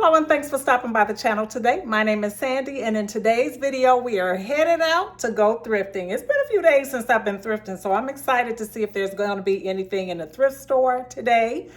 Hello and thanks for stopping by the channel today. My name is Sandy and in today's video we are headed out to go thrifting. It's been a few days since I've been thrifting, so I'm excited to see if there's going to be anything in the thrift store today.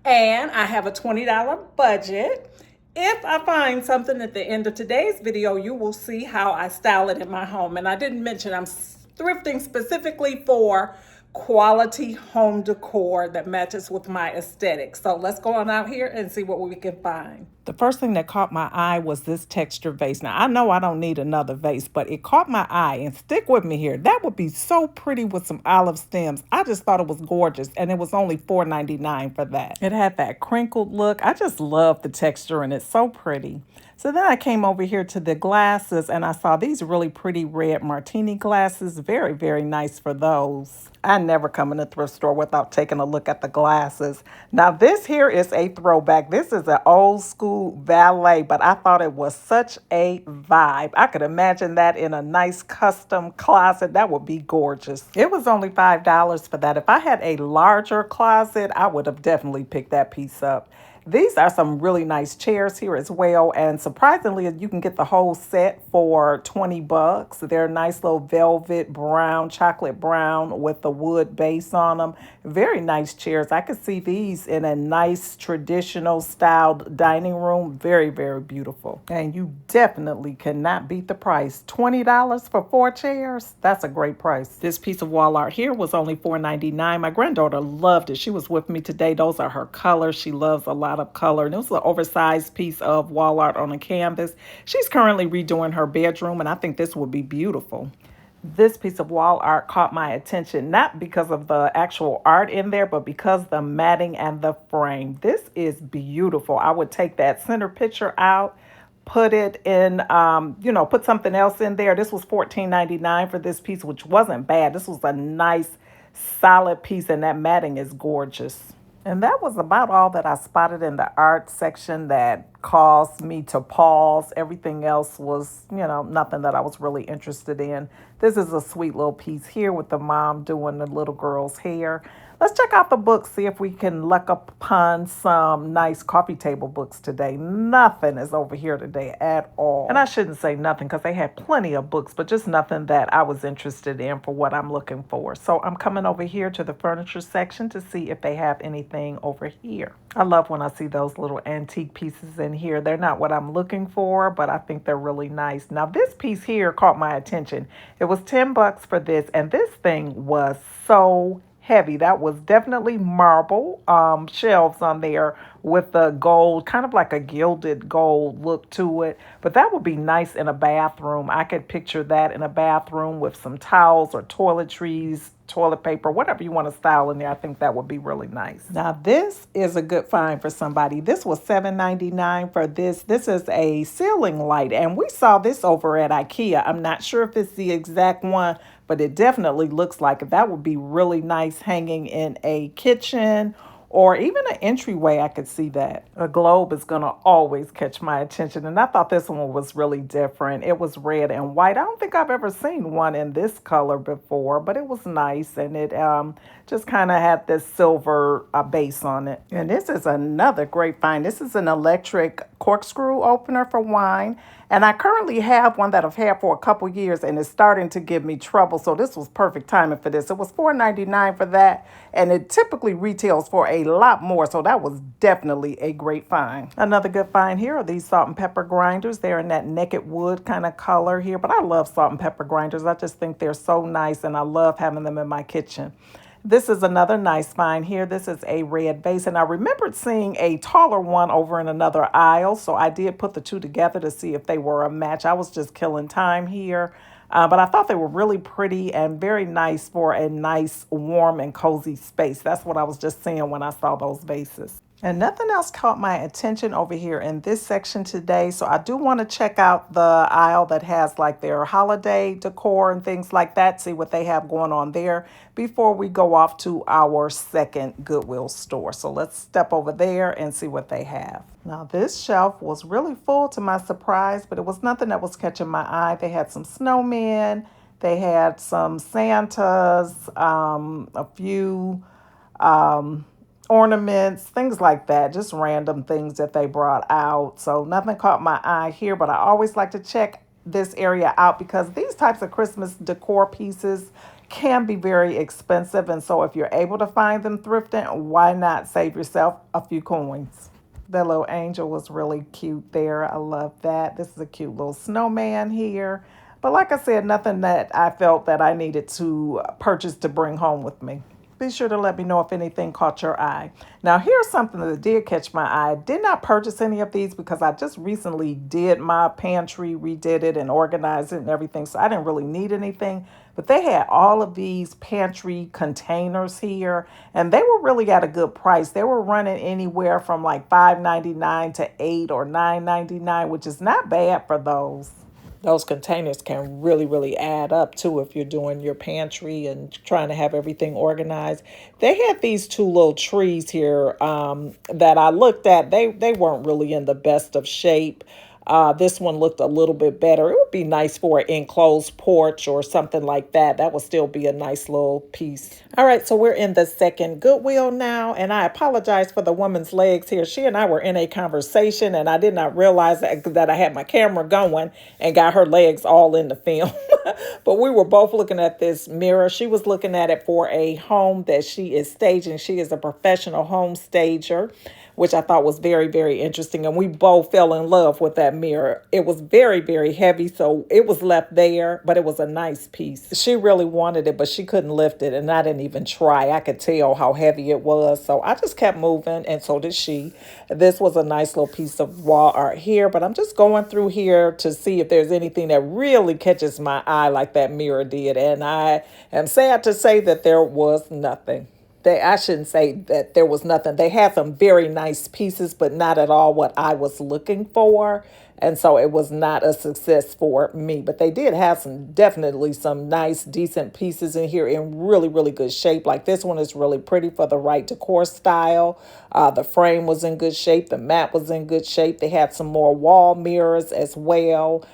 And I have a $20 budget. If I find something at the end of today's video, you will see how I style it in my home. And I didn't mention I'm thrifting specifically for quality home decor that matches with my aesthetic. So let's go on out here and see what we can find. The first thing that caught my eye was this texture vase. Now, I know I don't need another vase, but it caught my eye, and stick with me here. That would be so pretty with some olive stems. I just thought it was gorgeous, and it was only $4.99 for that. It had that crinkled look. I just love the texture, and it's so pretty. So then I came over here to the glasses, and I saw these really pretty red martini glasses. Very, very nice for those. I never come in a thrift store without taking a look at the glasses. Now, this here is a throwback. This is an old school valet, but I thought it was such a vibe. I could imagine that in a nice custom closet. That would be gorgeous. It was only $5 for that. If I had a larger closet, I would have definitely picked that piece up. These are some really nice chairs here as well, and surprisingly, you can get the whole set for $20. They're nice little velvet brown, chocolate brown with the wood base on them. Very nice chairs. I could see these in a nice traditional styled dining room. Very, very beautiful. And you definitely cannot beat the price. $20 for 4 chairs? That's a great price. This piece of wall art here was only $4.99. My granddaughter loved it. She was with me today. Those are her colors. She loves a lot of color, and it was an oversized piece of wall art on a canvas. She's currently redoing her bedroom, and I think this would be beautiful. This piece of wall art caught my attention, not because of the actual art in there, but because the matting and the frame. This is beautiful. I would take that center picture out, put it in, put something else in there. This was $14.99 for this piece, which wasn't bad. This was a nice, solid piece, and that matting is gorgeous. And that was about all that I spotted in the art section that caused me to pause. Everything else was, nothing that I was really interested in. This is a sweet little piece here with the mom doing the little girl's hair. Let's check out the books, see if we can luck upon some nice coffee table books today. Nothing is over here today at all. And I shouldn't say nothing because they had plenty of books, but just nothing that I was interested in for what I'm looking for. So I'm coming over here to the furniture section to see if they have anything over here. I love when I see those little antique pieces in here. They're not what I'm looking for, but I think they're really nice. Now, this piece here caught my attention. It was $10 for this, and this thing was so heavy. That was definitely marble shelves on there with the gold, kind of like a gilded gold look to it. But that would be nice in a bathroom. I could picture that in a bathroom with some towels or toiletries, toilet paper, whatever you want to style in there. I think that would be really nice. Now, this is a good find for somebody. This was $7.99 for this. This is a ceiling light, and we saw this over at IKEA. I'm not sure if it's the exact one, but it definitely looks like it. That would be really nice hanging in a kitchen or even an entryway. I could see that. A globe is going to always catch my attention, and I thought this one was really different. It was red and white. I don't think I've ever seen one in this color before, but it was nice, and it just kind of had this silver base on it. And this is another great find. This is an electric corkscrew opener for wine. And I currently have one that I've had for a couple years, and it's starting to give me trouble. So this was perfect timing for this. It was $4.99 for that, and it typically retails for a lot more. So that was definitely a great find. Another good find here are these salt and pepper grinders. They're in that naked wood kind of color here, but I love salt and pepper grinders. I just think they're so nice, and I love having them in my kitchen. This is another nice find here. This is a red base, and I remembered seeing a taller one over in another aisle, so I did put the two together to see if they were a match. I was just killing time here, but I thought they were really pretty and very nice for a nice, warm, and cozy space. That's what I was just seeing when I saw those vases. And nothing else caught my attention over here in this section today. So I do want to check out the aisle that has like their holiday decor and things like that. See what they have going on there before we go off to our second Goodwill store. So let's step over there and see what they have. Now this shelf was really full to my surprise, but it was nothing that was catching my eye. They had some snowmen. They had some Santas, a few ornaments, things like that, just random things that they brought out. So nothing caught my eye here, but I always like to check this area out because these types of Christmas decor pieces can be very expensive. And so if you're able to find them thrifting, why not save yourself a few coins? That little angel was really cute there. I love that. This is a cute little snowman here. But like I said, nothing that I felt that I needed to purchase to bring home with me. Be sure to let me know if anything caught your eye. Now, here's something that did catch my eye. I did not purchase any of these because I just recently did my pantry, redid it and organized it and everything. So I didn't really need anything. But they had all of these pantry containers here, and they were really at a good price. They were running anywhere from like $5.99 to $8 or $9.99, which is not bad for those. Those containers can really add up too if you're doing your pantry and trying to have everything organized. They had these two little trees here that I looked at. They weren't really in the best of shape. This one looked a little bit better. It would be nice for an enclosed porch or something like that. That would still be a nice little piece. All right, so we're in the second Goodwill now, and I apologize for the woman's legs here. She and I were in a conversation, and I did not realize that I had my camera going and got her legs all in the film. But we were both looking at this mirror. She was looking at it for a home that she is staging. She is a professional home stager, which I thought was very interesting. And we both fell in love with that mirror. It was very heavy, so it was left there, but it was a nice piece. She really wanted it, but she couldn't lift it, and I didn't even try. I could tell how heavy it was, so I just kept moving, and so did she. This was a nice little piece of wall art here, but I'm just going through here to see if there's anything that really catches my eye like that mirror did, and I am sad to say that there was nothing. I shouldn't say that there was nothing. They had some very nice pieces, but not at all what I was looking for. And so it was not a success for me. But they did have definitely some nice, decent pieces in here in really good shape. Like this one is really pretty for the right decor style. The frame was in good shape. The mat was in good shape. They had some more wall mirrors as well.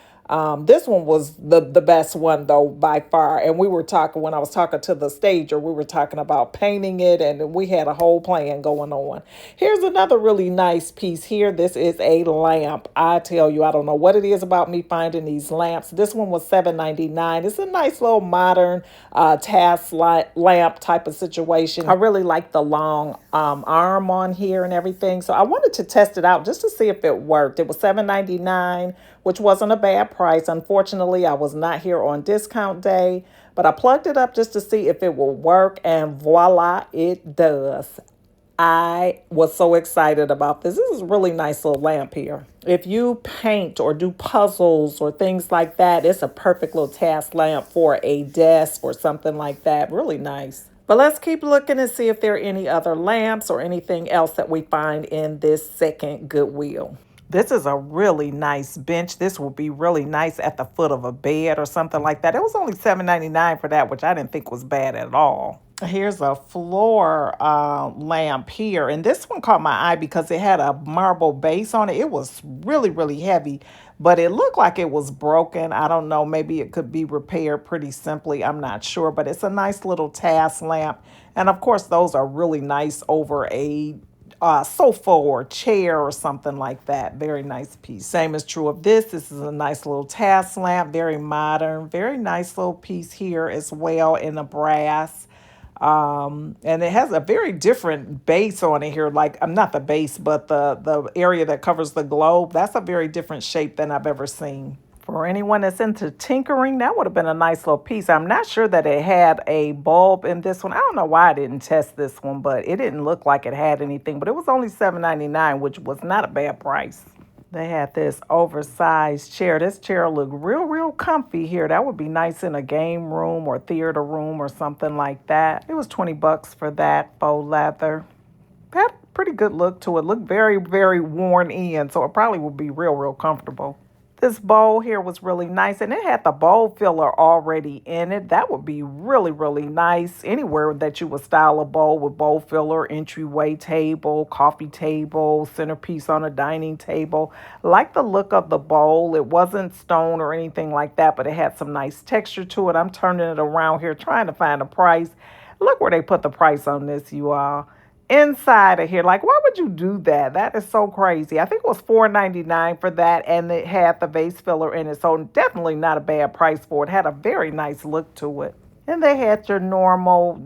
This one was the best one though by far. And we were talking, when I was talking to the stager, we were talking about painting it and we had a whole plan going on. Here's another really nice piece here. This is a lamp. I tell you, I don't know what it is about me finding these lamps. This one was $7.99. It's a nice little modern task lamp type of situation. I really like the long arm on here and everything. So I wanted to test it out just to see if it worked. It was $7.99, which wasn't a bad price. Unfortunately, I was not here on discount day, but I plugged it up just to see if it will work, and voila, it does. I was so excited about this. This is a really nice little lamp here. If you paint or do puzzles or things like that, it's a perfect little task lamp for a desk or something like that. Really nice. But let's keep looking and see if there are any other lamps or anything else that we find in this second Goodwill. This is a really nice bench. This will be really nice at the foot of a bed or something like that. It was only $7.99 for that, which I didn't think was bad at all. Here's a floor lamp here. And this one caught my eye because it had a marble base on it. It was really heavy, but it looked like it was broken. I don't know. Maybe it could be repaired pretty simply. I'm not sure, but it's a nice little task lamp. And of course, those are really nice over a sofa or chair or something like that. Very nice piece. Same is true of this. This is a nice little task lamp. Very modern. Very nice little piece here as well in the brass. And it has a very different base on it here. Like, not the base, but the area that covers the globe. That's a very different shape than I've ever seen. For anyone that's into tinkering, that would have been a nice little piece. I'm not sure that it had a bulb in this one. I don't know why I didn't test this one, but it didn't look like it had anything. But it was only $7.99, which was not a bad price. They had this oversized chair. This chair looked real comfy here. That would be nice in a game room or theater room or something like that. It was $20 for that faux leather. Had a pretty good look to it. Looked very worn in, so it probably would be real comfortable. This bowl here was really nice, and it had the bowl filler already in it. That would be really nice anywhere that you would style a bowl with bowl filler, entryway table, coffee table, centerpiece on a dining table. I like the look of the bowl. It wasn't stone or anything like that, but it had some nice texture to it. I'm turning it around here trying to find a price. Look where they put the price on this, you all. inside of here. Like, why would you do that? That is so crazy. I think it was $4.99 for that, and it had the vase filler in it. So definitely not a bad price for it. Had a very nice look to it. And they had your normal,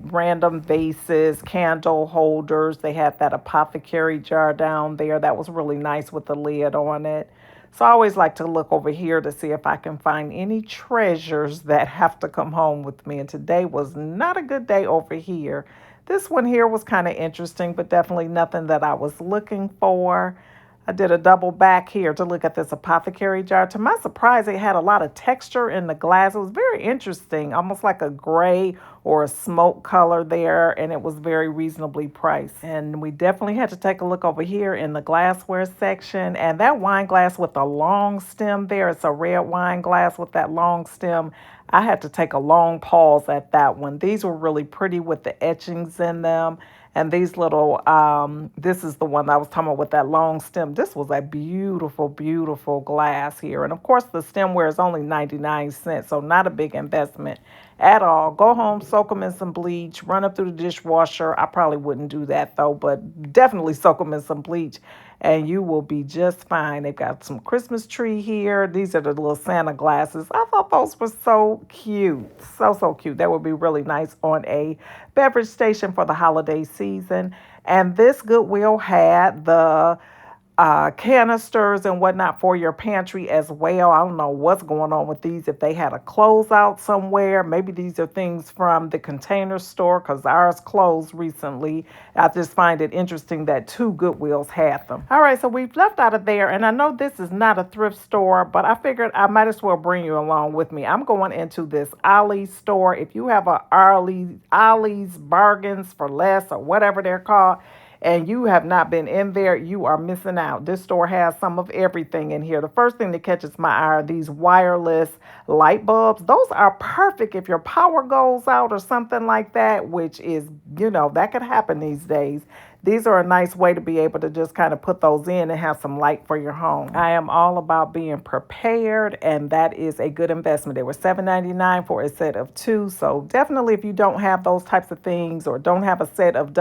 random vases, candle holders. They had that apothecary jar down there that was really nice with the lid on it. So I always like to look over here to see if I can find any treasures that have to come home with me. And today was not a good day over here. This one here was kind of interesting, but definitely nothing that I was looking for. I did a double back here to look at this apothecary jar. To my surprise, it had a lot of texture in the glass. It was very interesting, almost like a gray or a smoke color there, and it was very reasonably priced. And we definitely had to take a look over here in the glassware section. And that wine glass with the long stem there, it's a red wine glass with that long stem. I had to take a long pause at that one. These were really pretty with the etchings in them. And these little, this is the one I was talking about with that long stem. This was a beautiful, beautiful glass here. And of course, the stemware is only 99 cents, so not a big investment at all. Go home, soak them in some bleach, run them through the dishwasher. I probably wouldn't do that though, but definitely soak them in some bleach and you will be just fine. They've got some Christmas tree here. These are the little Santa glasses. I thought those were so cute. So, so cute. That would be really nice on a beverage station for the holiday season. And this Goodwill had the canisters and whatnot for your pantry as well. I don't know what's going on with these. If they had a closeout somewhere, maybe these are things from the Container Store because ours closed recently. I just find it interesting that two Goodwills had them. All right, so we've left out of there, and I know this is not a thrift store, but I figured I might as well bring you along with me. I'm going into this Ollie store. If you have a Ollie's Bargains for Less or whatever they're called, and you have not been in there, you are missing out. This store has some of everything in here. The first thing that catches my eye are these wireless light bulbs. Those are perfect if your power goes out or something like that, which is, that could happen these days. These are a nice way to be able to just kind of put those in and have some light for your home. I am all about being prepared, and that is a good investment. They were $7.99 for a set of two. So definitely if you don't have those types of things or don't have a set of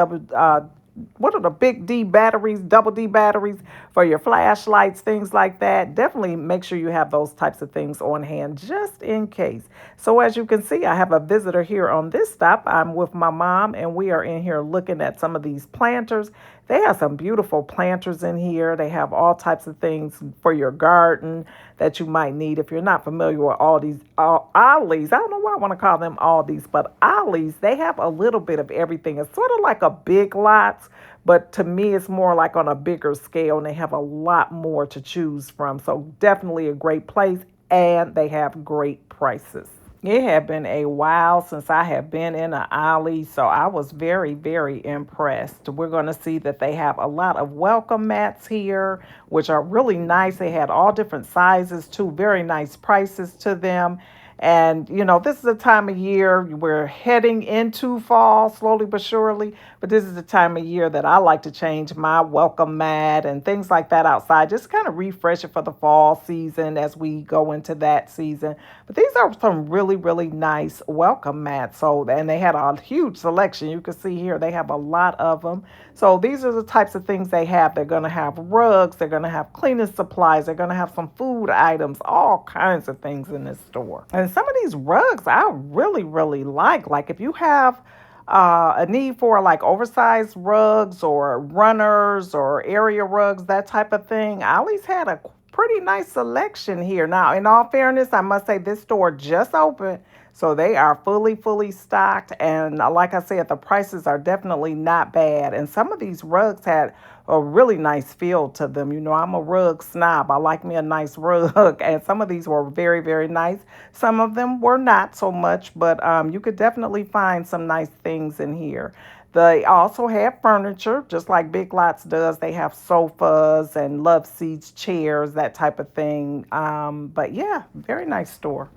what are the big D batteries, double D batteries for your flashlights, things like that. Definitely make sure you have those types of things on hand just in case. So as you can see, I have a visitor here on this stop. I'm with my mom and we are in here looking at some of these planters. They have some beautiful planters in here. They have all types of things for your garden that you might need. If you're not familiar with all these Ollie's, I don't know why I want to call them Aldi's, but Ollie's, they have a little bit of everything. It's sort of like a Big Lots, but to me, it's more like on a bigger scale, and they have a lot more to choose from. So definitely a great place, and they have great prices. It had been a while since I have been in an Ollie, so I was very, very impressed. We're going to see that they have a lot of welcome mats here, which are really nice. They had all different sizes, too. Very nice prices to them. And, this is a time of year we're heading into fall slowly but surely. But this is the time of year that I like to change my welcome mat and things like that outside. Just kind of refresh it for the fall season as we go into that season. But these are some really, really nice welcome mats. And they had a huge selection. You can see here they have a lot of them. So these are the types of things they have. They're going to have rugs. They're going to have cleaning supplies. They're going to have some food items, all kinds of things in this store. And some of these rugs I really, really like. Like if you have a need for like oversized rugs or runners or area rugs, that type of thing, Ollie's had a pretty nice selection here. Now, in all fairness, I must say this store just opened. So they are fully stocked. And like I said, the prices are definitely not bad. And some of these rugs had a really nice feel to them. I'm a rug snob. I like me a nice rug. And some of these were very, very nice. Some of them were not so much. But you could definitely find some nice things in here. They also have furniture, just like Big Lots does. They have sofas and love seats, chairs, that type of thing. But yeah, very nice store.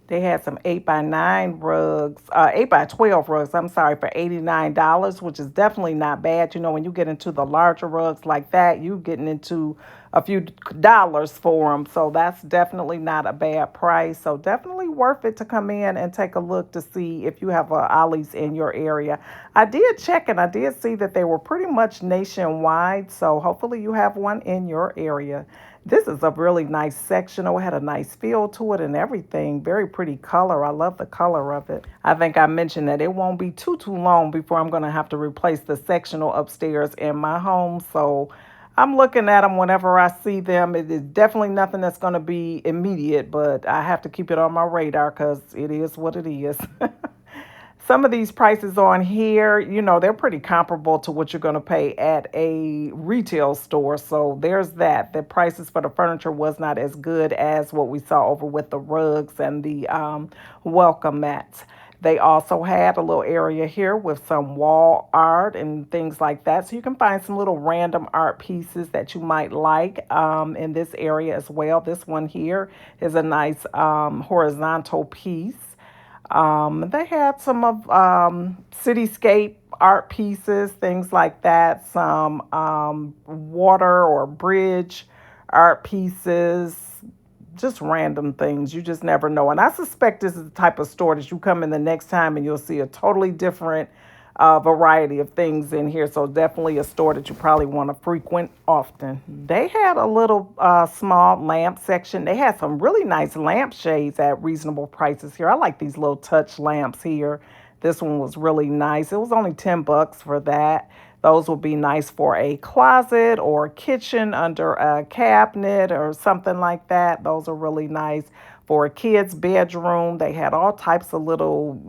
They had some 8x9 rugs, 8x12 rugs, for $89, which is definitely not bad. When you get into the larger rugs like that, you're getting into a few dollars for them. So that's definitely not a bad price. So definitely worth it to come in and take a look to see if you have Ollie's in your area. I did check and I did see that they were pretty much nationwide. So hopefully you have one in your area. This is a really nice sectional. It had a nice feel to it and everything. Very pretty color. I love the color of it. I think I mentioned that it won't be too long before I'm going to have to replace the sectional upstairs in my home. So I'm looking at them whenever I see them. It is definitely nothing that's going to be immediate, but I have to keep it on my radar because it is what it is. Some of these prices on here, they're pretty comparable to what you're going to pay at a retail store. So there's that. The prices for the furniture was not as good as what we saw over with the rugs and the welcome mats. They also had a little area here with some wall art and things like that. So you can find some little random art pieces that you might like in this area as well. This one here is a nice horizontal piece. They had some of cityscape art pieces, things like that, some water or bridge art pieces, just random things. You just never know. And I suspect this is the type of store that you come in the next time and you'll see a totally different variety of things in here. So definitely a store that you probably want to frequent often. They had a little small lamp section. They had some really nice lampshades at reasonable prices here. I like these little touch lamps here. This one was really nice. It was only $10 for that. Those would be nice for a closet or a kitchen under a cabinet or something like that. Those are really nice. For a kid's bedroom, they had all types of little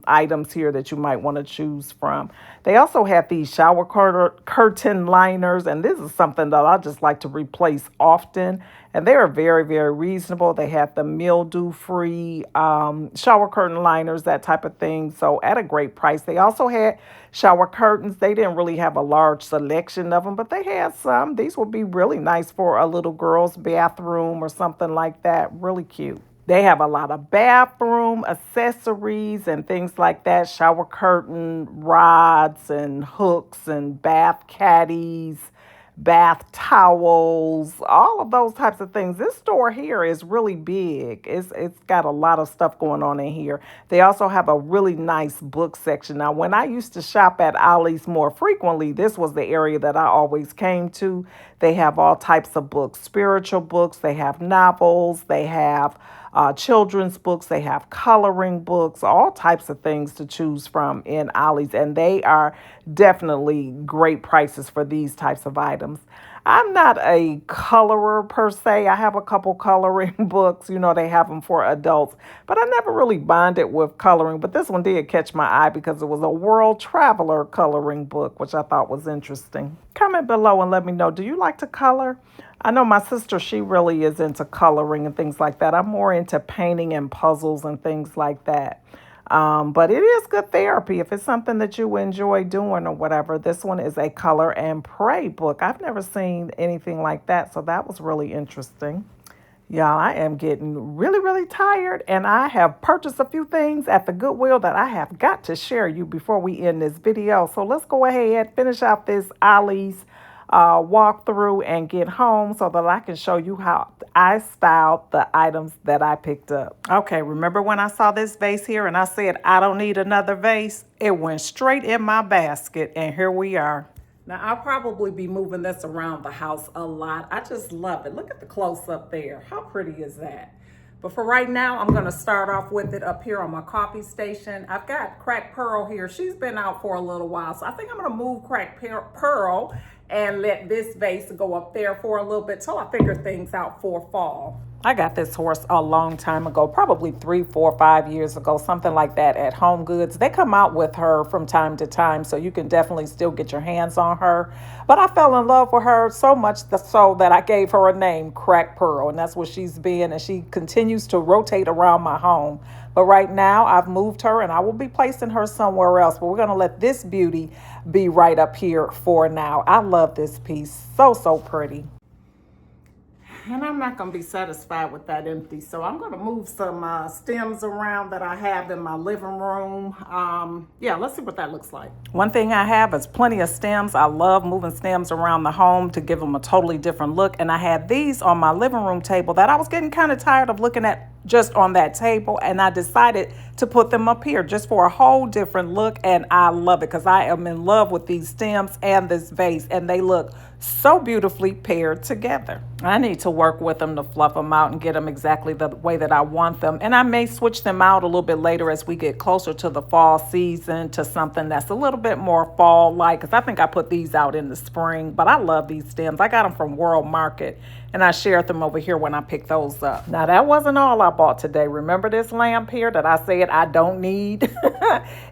items here that you might want to choose from. They also had these shower curtain liners, and this is something that I just like to replace often. And they are very, very reasonable. They had the mildew-free shower curtain liners, that type of thing. So at a great price. They also had shower curtains. They didn't really have a large selection of them, but they had some. These would be really nice for a little girl's bathroom or something like that. Really cute. They have a lot of bathroom accessories and things like that. Shower curtain rods and hooks and bath caddies, bath towels, all of those types of things. This store here is really big. It's got a lot of stuff going on in here. They also have a really nice book section. Now, when I used to shop at Ollie's more frequently, this was the area that I always came to. They have all types of books, spiritual books. They have novels. They have children's books. They have coloring books, all types of things to choose from in Ollie's. And they are definitely great prices for these types of items. I'm not a colorer per se. I have a couple coloring books. They have them for adults. But I never really bonded with coloring. But this one did catch my eye because it was a world traveler coloring book, which I thought was interesting. Comment below and let me know, do you like to color? I know my sister, she really is into coloring and things like that. I'm more into painting and puzzles and things like that. But it is good therapy if it's something that you enjoy doing or whatever. This one is a color and pray book. I've never seen anything like that, so that was really interesting. Y'all, I am getting really, really tired, and I have purchased a few things at the Goodwill that I have got to share you before we end this video. So let's go ahead, finish out this Ollie's walk through and get home so that I can show you how I styled the items that I picked up. Okay, remember when I saw this vase here and I said, I don't need another vase? It went straight in my basket, and here we are. Now, I'll probably be moving this around the house a lot. I just love it. Look at the close-up there. How pretty is that? But for right now, I'm going to start off with it up here on my coffee station. I've got Cracked Pearl here. She's been out for a little while, so I think I'm going to move Cracked Pearl and let this vase go up there for a little bit till I figure things out for fall. I got this horse a long time ago, probably 3, 4, 5 years ago, something like that at Home Goods. They come out with her from time to time, so you can definitely still get your hands on her. But I fell in love with her so much so that I gave her a name, Cracked Pearl, and that's what she's been, and she continues to rotate around my home. But right now, I've moved her, and I will be placing her somewhere else. But we're going to let this beauty be right up here for now. I love this piece. So, so pretty. and I'm not going to be satisfied with that empty. So I'm going to move some stems around that I have in my living room. Yeah, let's see what that looks like. One thing I have is plenty of stems. I love moving stems around the home to give them a totally different look. And I had these on my living room table that I was getting kind of tired of looking at just on that table, and I decided to put them up here just for a whole different look. And I love it because I am in love with these stems and this vase, and they look so beautifully paired together. I need to work with them to fluff them out and get them exactly the way that I want them, and I may switch them out a little bit later as we get closer to the fall season to something that's a little bit more fall-like, because I think I put these out in the spring. But I love these stems. I got them from World Market, and I shared them over here when I picked those up. Now, that wasn't all I bought today. Remember this lamp here that I said I don't need?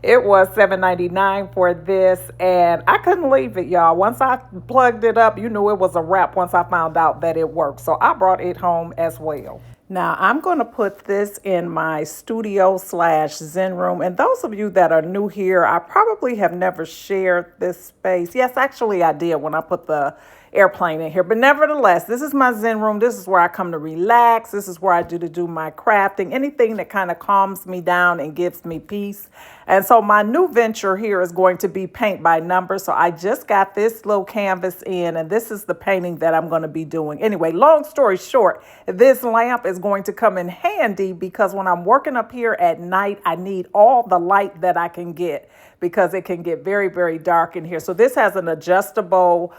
It was $7.99 for this, and I couldn't leave it, y'all. Once I plugged it up, you knew it was a wrap once I found out that it worked. So I brought it home as well. Now, I'm going to put this in my studio/Zen room. And those of you that are new here, I probably have never shared this space. Yes, actually I did when I put the airplane in here. But nevertheless, this is my Zen room. This is where I come to relax. This is where I do my crafting, anything that kind of calms me down and gives me peace. And so my new venture here is going to be paint by number. So I just got this little canvas in, and this is the painting that I'm going to be doing. Anyway, long story short, this lamp is going to come in handy because when I'm working up here at night, I need all the light that I can get because it can get very, very dark in here. So this has an adjustable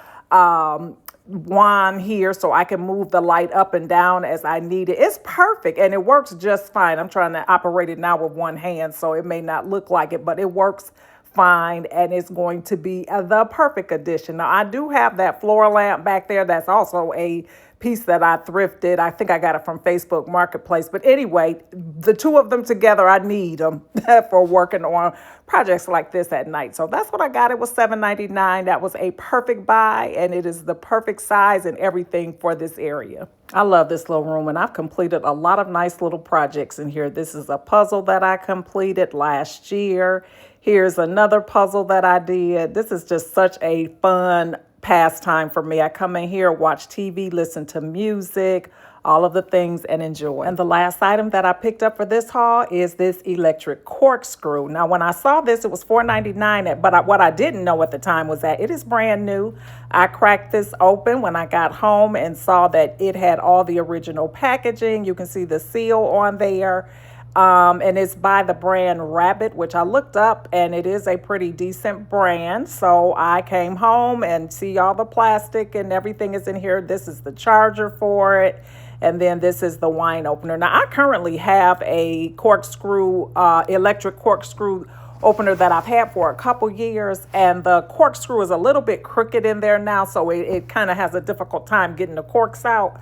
wand here, so I can move the light up and down as I need it. It's perfect, and it works just fine. I'm trying to operate it now with one hand, so it may not look like it, but it works fine, and it's going to be the perfect addition. Now, I do have that floor lamp back there. That's also a piece that I thrifted. I think I got it from Facebook Marketplace. But anyway, the two of them together, I need them for working on projects like this at night. So that's what I got. It was $7.99. That was a perfect buy, and it is the perfect size and everything for this area. I love this little room, and I've completed a lot of nice little projects in here. This is a puzzle that I completed last year. Here's another puzzle that I did. This is just such a fun pastime for me. I come in here, watch TV, listen to music, all of the things, and enjoy. And the last item that I picked up for this haul is this electric corkscrew. Now, when I saw this, it was $4.99, but what I didn't know at the time was that it is brand new. I cracked this open when I got home and saw that it had all the original packaging. You can see the seal on there. And it's by the brand Rabbit, which I looked up, and it is a pretty decent brand. So I came home and see all the plastic and everything is in here. This is the charger for it. And then this is the wine opener. Now, I currently have a corkscrew, electric corkscrew opener that I've had for a couple years, and the corkscrew is a little bit crooked in there now, so it kind of has a difficult time getting the corks out.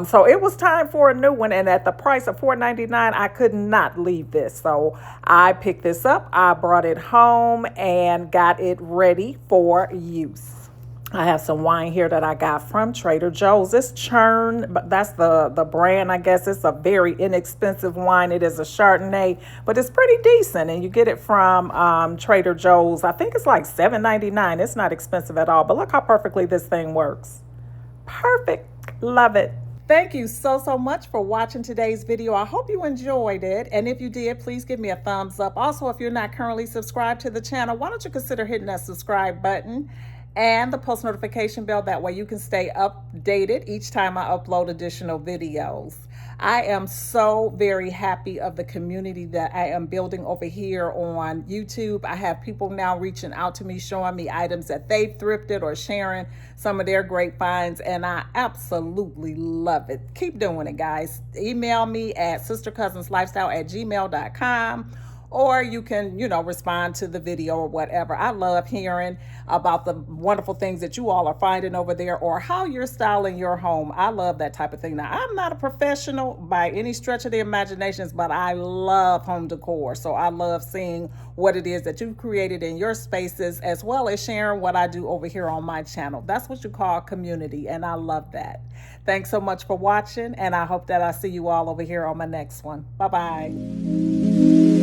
So it was time for a new one, and at the price of $4.99, I could not leave this. So I picked this up, I brought it home, and got it ready for use. I have some wine here that I got from Trader Joe's. It's Churn, but that's the brand, I guess. It's a very inexpensive wine. It is a Chardonnay, but it's pretty decent, and you get it from Trader Joe's. I think it's like $7.99. It's not expensive at all, but look how perfectly this thing works. Perfect. Love it. Thank you so much for watching today's video. I hope you enjoyed it. And if you did, please give me a thumbs up. Also, if you're not currently subscribed to the channel, why don't you consider hitting that subscribe button and the post notification bell. That way you can stay updated each time I upload additional videos. I am so very happy of the community that I am building over here on YouTube. I have people now reaching out to me, showing me items that they've thrifted or sharing some of their great finds, and I absolutely love it. Keep doing it, guys. Email me at sistercousinslifestyle@gmail.com. Or you can, respond to the video or whatever. I love hearing about the wonderful things that you all are finding over there or how you're styling your home. I love that type of thing. Now, I'm not a professional by any stretch of the imaginations, but I love home decor. So I love seeing what it is that you've created in your spaces, as well as sharing what I do over here on my channel. That's what you call community, and I love that. Thanks so much for watching, and I hope that I see you all over here on my next one. Bye-bye.